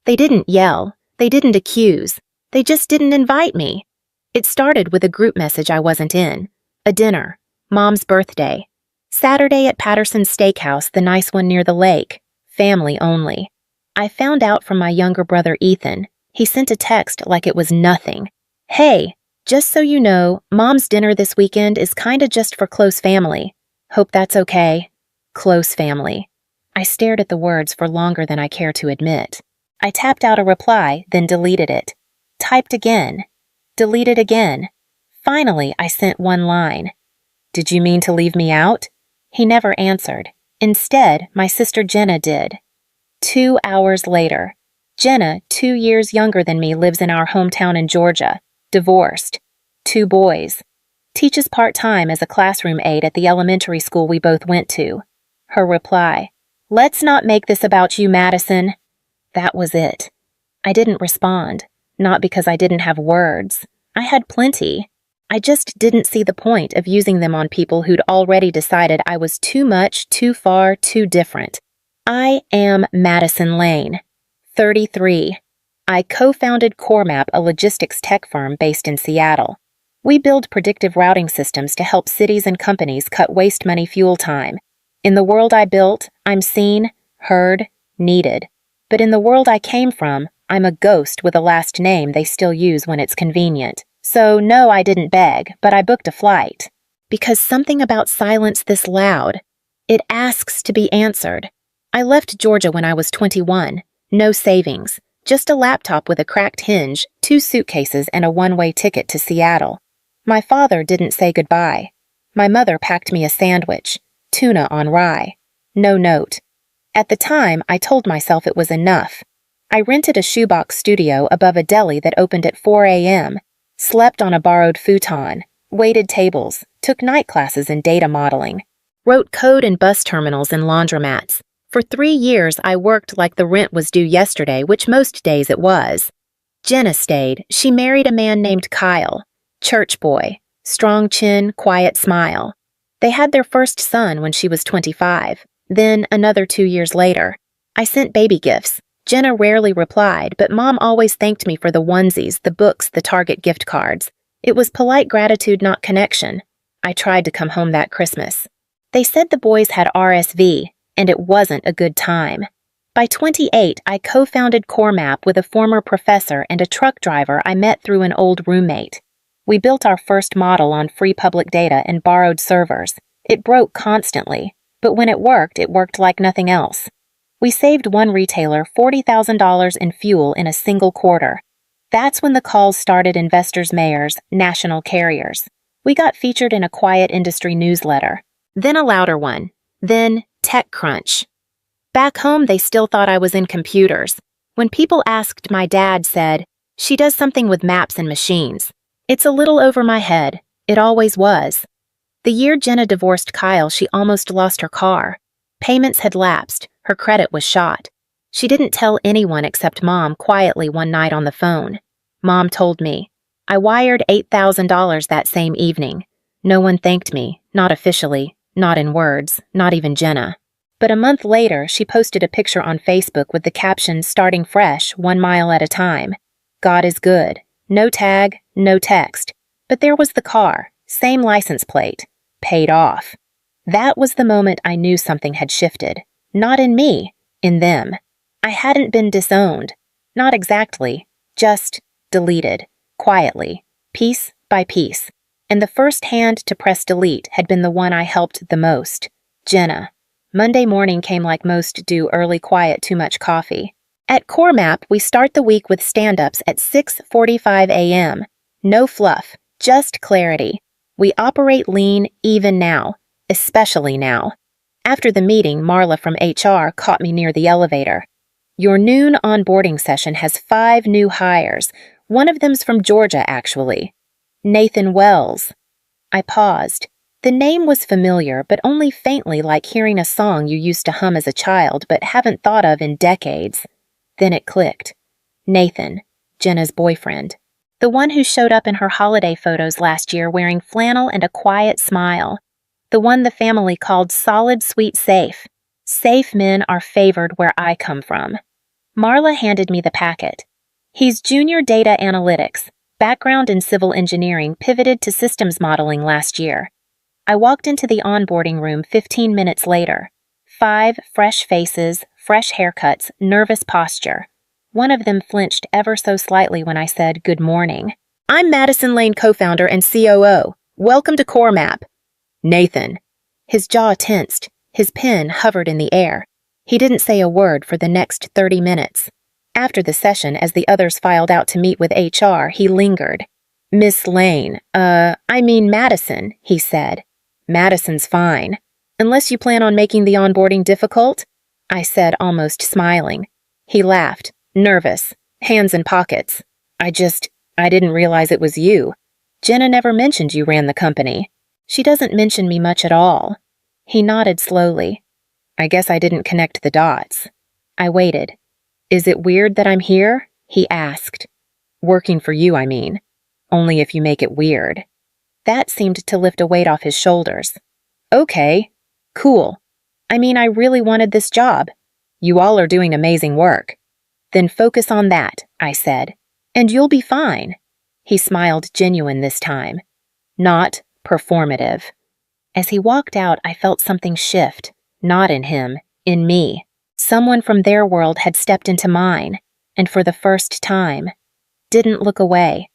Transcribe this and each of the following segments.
They didn't yell. They didn't accuse. They just didn't invite me. It started with a group message I wasn't in. A dinner. Mom's birthday. Saturday at Patterson's Steakhouse, the nice one near the lake. Family only. I found out from my younger brother Ethan. He sent a text like it was nothing. Hey, just so you know, Mom's dinner this weekend is kinda just for close family. Hope that's okay. Close family. I stared at the words for longer than I care to admit. I tapped out a reply, then deleted it. Typed again. Deleted again. Finally, I sent one line. Did you mean to leave me out? He never answered. Instead, my sister Jenna did. 2 hours later. Jenna, 2 years younger than me, lives in our hometown in Georgia. Divorced. 2 boys. Teaches part-time as a classroom aide at the elementary school we both went to. Her reply. Let's not make this about you, Madison. That was it. I didn't respond. Not because I didn't have words. I had plenty. I just didn't see the point of using them on people who'd already decided I was too much, too far, too different. I am Madison Lane, 33. I co-founded CoreMap, a logistics tech firm based in Seattle. We build predictive routing systems to help cities and companies cut waste money fuel time. In the world I built, I'm seen, heard, needed. But in the world I came from, I'm a ghost with a last name they still use when it's convenient. So no, I didn't beg, but I booked a flight. Because something about silence this loud. It asks to be answered. I left Georgia when I was 21. No savings. Just a laptop with a cracked hinge, 2 suitcases, and a one-way ticket to Seattle. My father didn't say goodbye. My mother packed me a sandwich. Tuna on rye. No note. At the time, I told myself it was enough. I rented a shoebox studio above a deli that opened at 4 a.m., slept on a borrowed futon, waited tables, took night classes in data modeling, wrote code in bus terminals and laundromats. For 3 years, I worked like the rent was due yesterday, which most days it was. Jenna stayed. She married a man named Kyle. Church boy. Strong chin, quiet smile. They had their first son when she was 25. Then, another 2 years later. I sent baby gifts. Jenna rarely replied, but Mom always thanked me for the onesies, the books, the Target gift cards. It was polite gratitude, not connection. I tried to come home that Christmas. They said the boys had RSV, and it wasn't a good time. By 28, I co-founded CoreMap with a former professor and a truck driver I met through an old roommate. We built our first model on free public data and borrowed servers. It broke constantly, but when it worked like nothing else. We saved one retailer $40,000 in fuel in a single quarter. That's when the calls started: investors, mayors, national carriers. We got featured in a quiet industry newsletter. Then a louder one. Then TechCrunch. Back home, they still thought I was in computers. When people asked, my dad said, "She does something with maps and machines." It's a little over my head. It always was. The year Jenna divorced Kyle, she almost lost her car. Payments had lapsed. Her credit was shot. She didn't tell anyone except Mom quietly one night on the phone. Mom told me. I wired $8,000 that same evening. No one thanked me, not officially, not in words, not even Jenna. But a month later, she posted a picture on Facebook with the caption, "Starting fresh, 1 mile at a time. God is good." No tag, no text. But there was the car, same license plate, paid off. That was the moment I knew something had shifted. Not in me, in them. I hadn't been disowned. Not exactly. Just deleted. Quietly. Piece by piece. And the first hand to press delete had been the one I helped the most. Jenna. Monday morning came like most do: early, quiet, too much coffee. At CoreMap, we start the week with stand-ups at 6:45 a.m. No fluff. Just clarity. We operate lean even now. Especially now. After the meeting, Marla from HR caught me near the elevator. Your noon onboarding session has 5 new hires. One of them's from Georgia, actually. Nathan Wells. I paused. The name was familiar, but only faintly, like hearing a song you used to hum as a child but haven't thought of in decades. Then it clicked. Nathan, Jenna's boyfriend. The one who showed up in her holiday photos last year wearing flannel and a quiet smile. The one the family called solid, sweet, safe. Safe men are favored where I come from. Marla handed me the packet. He's junior data analytics, background in civil engineering, pivoted to systems modeling last year. I walked into the onboarding room 15 minutes later. 5 fresh faces, fresh haircuts, nervous posture. One of them flinched ever so slightly when I said, "Good morning." "I'm Madison Lane co-founder and COO. Welcome to CoreMap." "Nathan." His jaw tensed. His pen hovered in the air. He didn't say a word for the next 30 minutes. After the session, as the others filed out to meet with HR, he lingered. "Miss Lane, I mean Madison," he said. "Madison's fine. Unless you plan on making the onboarding difficult?" I said, almost smiling. He laughed, nervous, hands in pockets. I didn't realize it was you. Jenna never mentioned you ran the company. She doesn't mention me much at all." He nodded slowly. "I guess I didn't connect the dots." I waited. "Is it weird that I'm here?" he asked. "Working for you, I mean. Only if you make it weird." That seemed to lift a weight off his shoulders. "Okay. Cool. I mean, I really wanted this job. You all are doing amazing work." "Then focus on that," I said. "And you'll be fine." He smiled, genuine this time. Not performative. As he walked out, I felt something shift, not in him, in me. Someone from their world had stepped into mine, and for the first time, didn't look away.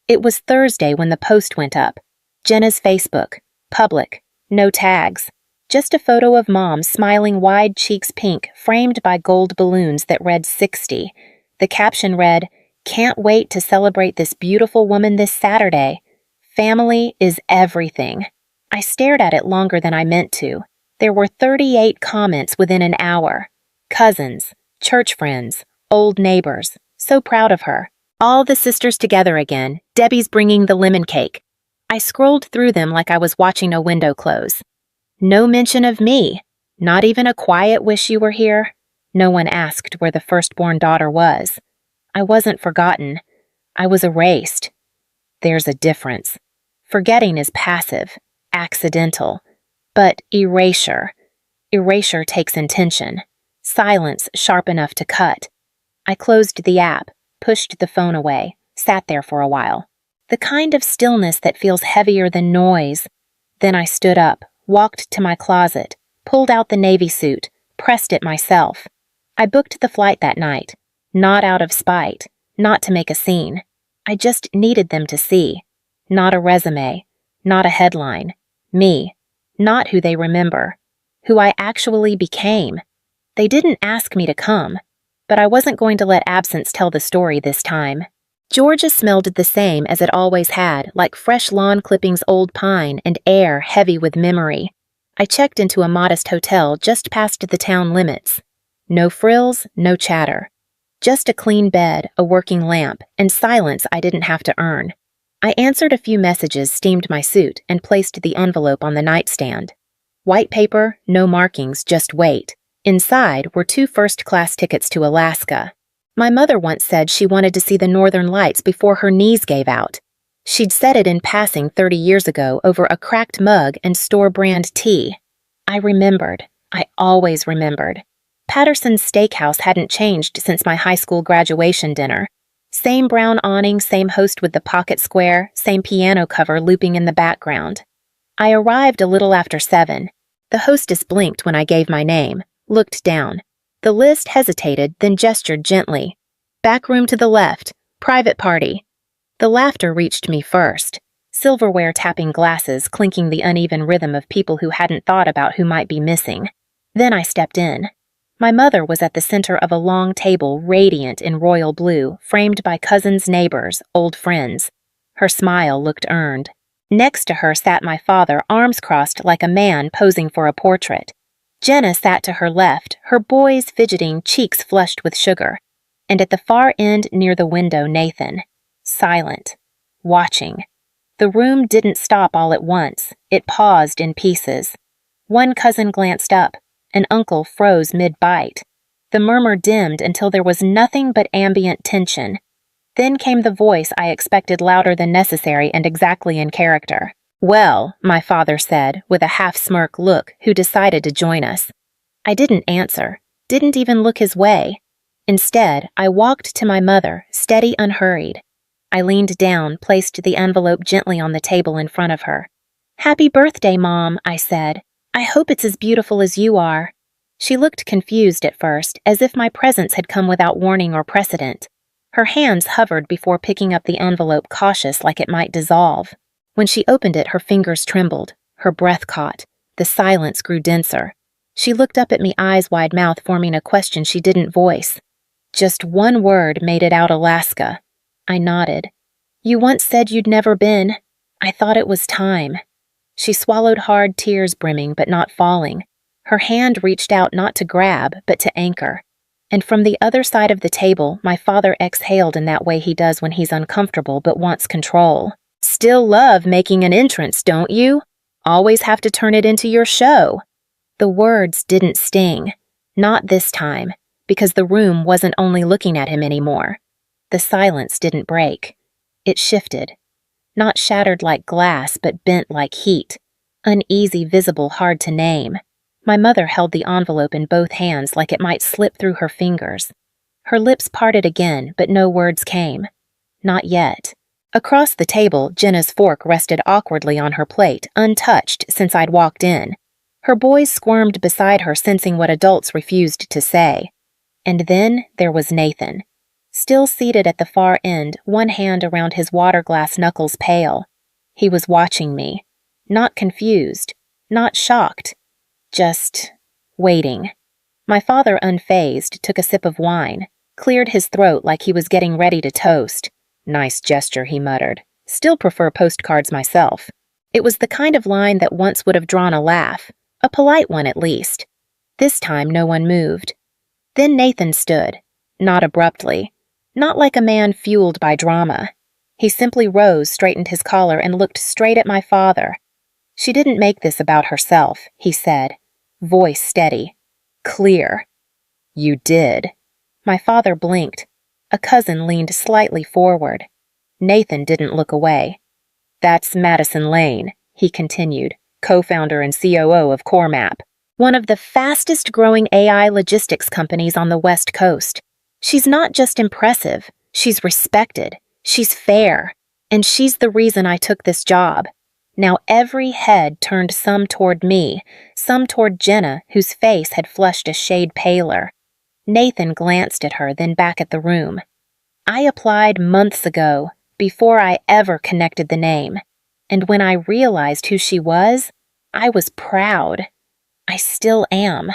It was Thursday when the post went up. Jenna's Facebook, public, no tags. Just a photo of Mom smiling, wide cheeks pink, framed by gold balloons that read 60. The caption read, "Can't wait to celebrate this beautiful woman this Saturday. Family is everything." I stared at it longer than I meant to. There were 38 comments within an hour. Cousins, church friends, old neighbors. So proud of her. All the sisters together again. Debbie's bringing the lemon cake. I scrolled through them like I was watching a window close. No mention of me. Not even a quiet "wish you were here." No one asked where the firstborn daughter was. I wasn't forgotten. I was erased. There's a difference. Forgetting is passive, accidental. But erasure takes intention. Silence sharp enough to cut. I closed the app, pushed the phone away, sat there for a while. The kind of stillness that feels heavier than noise. Then I stood up, walked to my closet, pulled out the navy suit, pressed it myself. I booked the flight that night, not out of spite, not to make a scene. I just needed them to see. Not a resume, not a headline. Me, not who they remember, who I actually became. They didn't ask me to come, but I wasn't going to let absence tell the story this time. Georgia smelled the same as it always had, like fresh lawn clippings, old pine, and air heavy with memory. I checked into a modest hotel just past the town limits. No frills, no chatter. Just a clean bed, a working lamp, and silence I didn't have to earn. I answered a few messages, steamed my suit, and placed the envelope on the nightstand. White paper, no markings, just weight. Inside were 2 first-class tickets to Alaska. My mother once said she wanted to see the northern lights before her knees gave out. She'd said it in passing 30 years ago over a cracked mug and store-brand tea. I remembered. I always remembered. Patterson's Steakhouse hadn't changed since my high school graduation dinner. Same brown awning, same host with the pocket square, same piano cover looping in the background. I arrived a little after 7. The hostess blinked when I gave my name, looked down. The list hesitated, then gestured gently. "Back room to the left. Private party." The laughter reached me first. Silverware tapping glasses, clinking the uneven rhythm of people who hadn't thought about who might be missing. Then I stepped in. My mother was at the center of a long table, radiant in royal blue, framed by cousins, neighbors, old friends. Her smile looked earned. Next to her sat my father, arms crossed like a man posing for a portrait. Jenna sat to her left, her boys fidgeting, cheeks flushed with sugar. And at the far end near the window, Nathan. Silent. Watching. The room didn't stop all at once. It paused in pieces. One cousin glanced up. An uncle froze mid-bite. The murmur dimmed until there was nothing but ambient tension. Then came the voice I expected, louder than necessary and exactly in character. "Well," my father said, with a half-smirk look, who decided to join us. I didn't answer, didn't even look his way. Instead, I walked to my mother, steady, unhurried. I leaned down, placed the envelope gently on the table in front of her. "Happy birthday, Mom," I said. "I hope it's as beautiful as you are." She looked confused at first, as if my presence had come without warning or precedent. Her hands hovered before picking up the envelope, cautious like it might dissolve. When she opened it, her fingers trembled. Her breath caught. The silence grew denser. She looked up at me, eyes wide, mouth forming a question she didn't voice. Just one word made it out: Alaska. I nodded. "You once said you'd never been. I thought it was time." She swallowed hard, tears brimming but not falling. Her hand reached out not to grab, but to anchor. And from the other side of the table, my father exhaled in that way he does when he's uncomfortable but wants control. "Still love making an entrance, don't you? Always have to turn it into your show." The words didn't sting. Not this time, because the room wasn't only looking at him anymore. The silence didn't break. It shifted. Not shattered like glass, but bent like heat. Uneasy, visible, hard to name. My mother held the envelope in both hands like it might slip through her fingers. Her lips parted again, but no words came. Not yet. Across the table, Jenna's fork rested awkwardly on her plate, untouched since I'd walked in. Her boys squirmed beside her, sensing what adults refused to say. And then there was Nathan. Still seated at the far end, one hand around his water glass knuckles pale. He was watching me. Not confused. Not shocked. Just waiting. My father, unfazed, took a sip of wine, cleared his throat like he was getting ready to toast. "Nice gesture," he muttered. "Still prefer postcards myself." It was the kind of line that once would have drawn a laugh, a polite one at least. This time no one moved. Then Nathan stood, not abruptly, not like a man fueled by drama. He simply rose, straightened his collar, and looked straight at my father. "She didn't make this about herself," he said, voice steady, clear. "You did." My father blinked. A cousin leaned slightly forward. Nathan didn't look away. "That's Madison Lane," he continued, co-founder and COO of CoreMap, one of the fastest-growing AI logistics companies on the West Coast. She's not just impressive, she's respected, she's fair, and she's the reason I took this job. Now every head turned, some toward me, some toward Jenna, whose face had flushed a shade paler. Nathan glanced at her, then back at the room. I applied months ago, before I ever connected the name, and when I realized who she was, I was proud. I still am.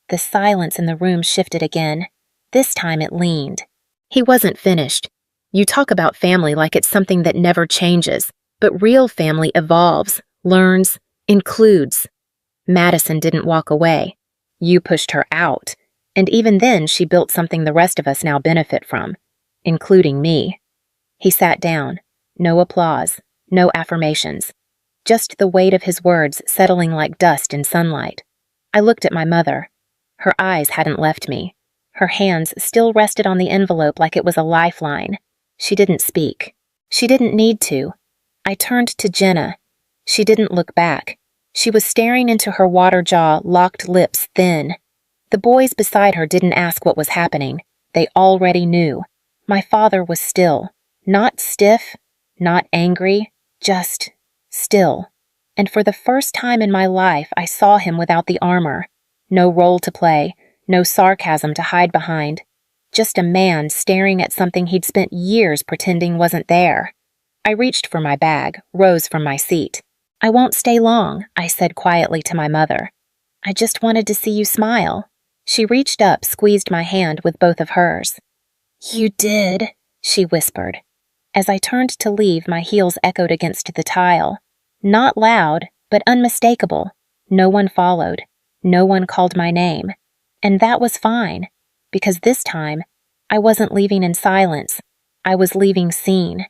The silence in the room shifted again. This time it leaned. He wasn't finished. "You talk about family like it's something that never changes, but real family evolves, learns, includes." Madison didn't walk away. You pushed her out, and even then she built something the rest of us now benefit from, including me. He sat down. No applause, no affirmations. Just the weight of his words settling like dust in sunlight. I looked at my mother. Her eyes hadn't left me. Her hands still rested on the envelope like it was a lifeline. She didn't speak. She didn't need to. I turned to Jenna. She didn't look back. She was staring into her water jaw, locked lips thin. The boys beside her didn't ask what was happening. They already knew. My father was still. Not stiff, not angry, just still. And for the first time in my life, I saw him without the armor. No role to play, no sarcasm to hide behind. Just a man staring at something he'd spent years pretending wasn't there. I reached for my bag, rose from my seat. "I won't stay long," I said quietly to my mother. "I just wanted to see you smile." She reached up, squeezed my hand with both of hers. "You did," she whispered. As I turned to leave, my heels echoed against the tile. Not loud, but unmistakable. No one followed. No one called my name. And that was fine, because this time, I wasn't leaving in silence. I was leaving seen.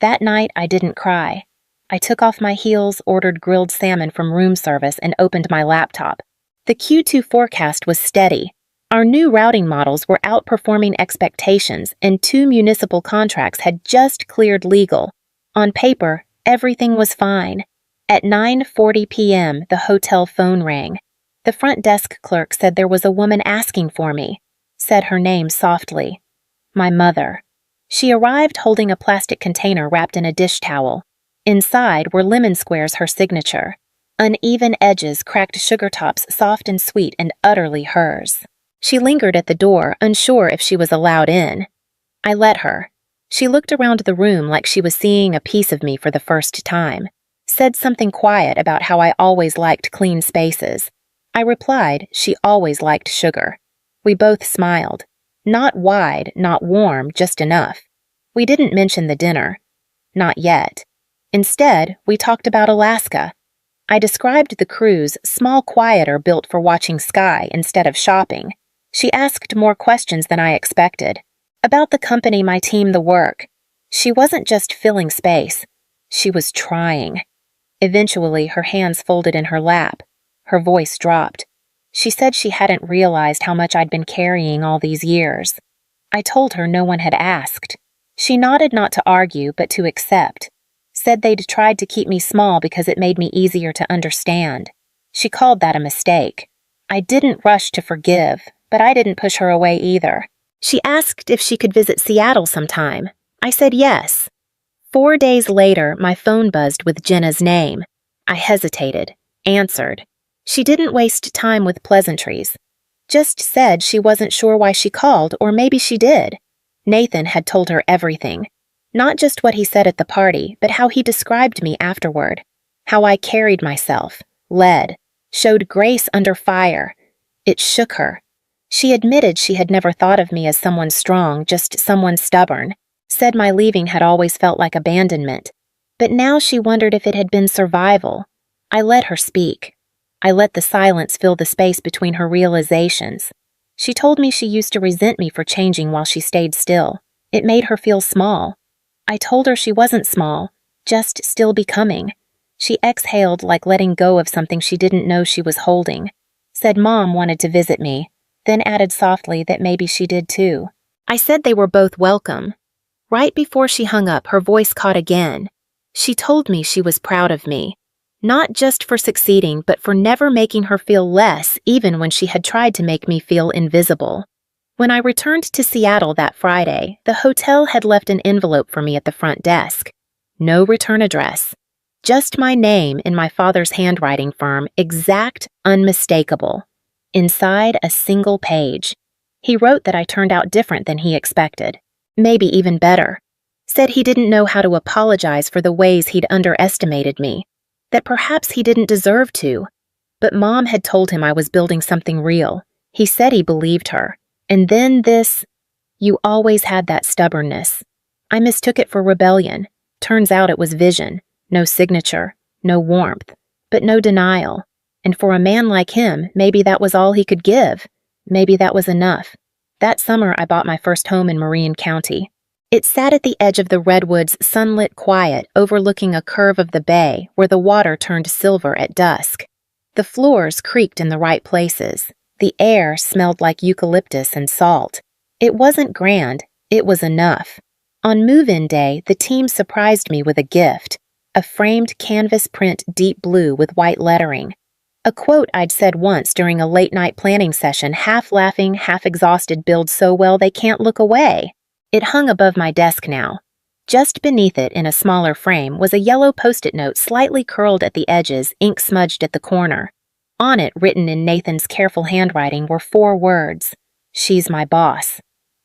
That night, I didn't cry. I took off my heels, ordered grilled salmon from room service, and opened my laptop. The Q2 forecast was steady. Our new routing models were outperforming expectations, and 2 municipal contracts had just cleared legal. On paper, everything was fine. At 9:40 p.m., the hotel phone rang. The front desk clerk said there was a woman asking for me. said her name softly. My mother. She arrived holding a plastic container wrapped in a dish towel. Inside were lemon squares, her signature. Uneven edges, cracked sugar tops, soft and sweet and utterly hers. She lingered at the door, unsure if she was allowed in. I let her. She looked around the room like she was seeing a piece of me for the first time. Said something quiet about how I always liked clean spaces. I replied she always liked sugar. We both smiled. Not wide, not warm, just enough. We didn't mention the dinner. Not yet. Instead, we talked about Alaska. I described the cruise, small quieter built for watching sky instead of shopping. She asked more questions than I expected. About the company, my team, the work. She wasn't just filling space. She was trying. Eventually, her hands folded in her lap. Her voice dropped. She said she hadn't realized how much I'd been carrying all these years. I told her no one had asked. She nodded, not to argue, but to accept. Said they'd tried to keep me small because it made me easier to understand. She called that a mistake. I didn't rush to forgive, but I didn't push her away either. She asked if she could visit Seattle sometime. I said yes. 4 days later, my phone buzzed with Jenna's name. I hesitated, answered. She didn't waste time with pleasantries. Just said she wasn't sure why she called, or maybe she did. Nathan had told her everything. Not just what he said at the party, but how he described me afterward. How I carried myself, led, showed grace under fire. It shook her. She admitted she had never thought of me as someone strong, just someone stubborn. Said my leaving had always felt like abandonment. But now she wondered if it had been survival. I let her speak. I let the silence fill the space between her realizations. She told me she used to resent me for changing while she stayed still. It made her feel small. I told her she wasn't small, just still becoming. She exhaled like letting go of something she didn't know she was holding. Said Mom wanted to visit me, then added softly that maybe she did too. I said they were both welcome. Right before she hung up, her voice caught again. She told me she was proud of me. Not just for succeeding, but for never making her feel less, even when she had tried to make me feel invisible. When I returned to Seattle that Friday, the hotel had left an envelope for me at the front desk. No return address. Just my name in my father's handwriting firm, exact, unmistakable. Inside, a single page. He wrote that I turned out different than he expected. Maybe even better. Said he didn't know how to apologize for the ways he'd underestimated me. That perhaps he didn't deserve to. But Mom had told him I was building something real. He said he believed her. And then this, you always had that stubbornness. I mistook it for rebellion. Turns out it was vision. No signature, no warmth, but no denial. And for a man like him, maybe that was all he could give. Maybe that was enough. That summer, I bought my first home in Marin County. It sat at the edge of the redwoods' sunlit quiet, overlooking a curve of the bay where the water turned silver at dusk. The floors creaked in the right places. The air smelled like eucalyptus and salt. It wasn't grand, it was enough. On move-in day, the team surprised me with a gift, a framed canvas print deep blue with white lettering. A quote I'd said once during a late-night planning session, half laughing, half exhausted, build so well they can't look away. It hung above my desk now. Just beneath it, in a smaller frame, was a yellow Post-it note slightly curled at the edges, ink smudged at the corner. On it, written in Nathan's careful handwriting, were 4 words. She's my boss.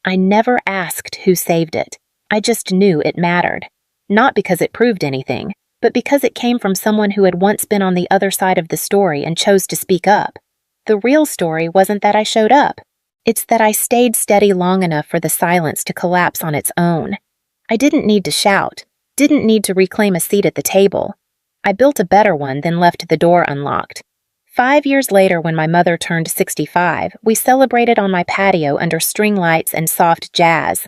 I never asked who saved it. I just knew it mattered. Not because it proved anything, but because it came from someone who had once been on the other side of the story and chose to speak up. The real story wasn't that I showed up. It's that I stayed steady long enough for the silence to collapse on its own. I didn't need to shout, didn't need to reclaim a seat at the table. I built a better one, then left the door unlocked. 5 years later, when my mother turned 65, we celebrated on my patio under string lights and soft jazz.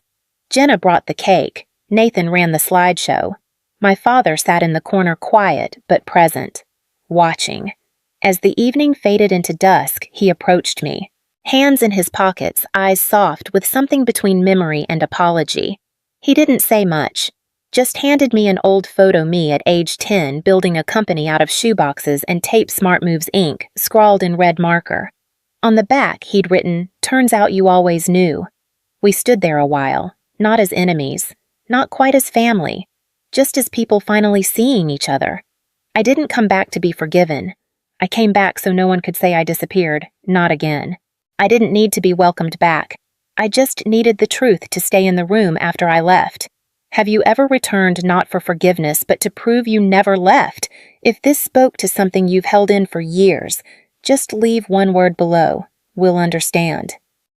Jenna brought the cake. Nathan ran the slideshow. My father sat in the corner, quiet but present, watching. As the evening faded into dusk, he approached me. Hands in his pockets, eyes soft with something between memory and apology. He didn't say much, just handed me an old photo me at age 10 building a company out of shoeboxes and tape Smart Moves ink, scrawled in red marker. On the back, he'd written, "Turns out you always knew." We stood there a while, not as enemies, not quite as family, just as people finally seeing each other. I didn't come back to be forgiven. I came back so no one could say I disappeared, not again. I didn't need to be welcomed back. I just needed the truth to stay in the room after I left. Have you ever returned not for forgiveness, but to prove you never left? If this spoke to something you've held in for years, just leave one word below. We'll understand.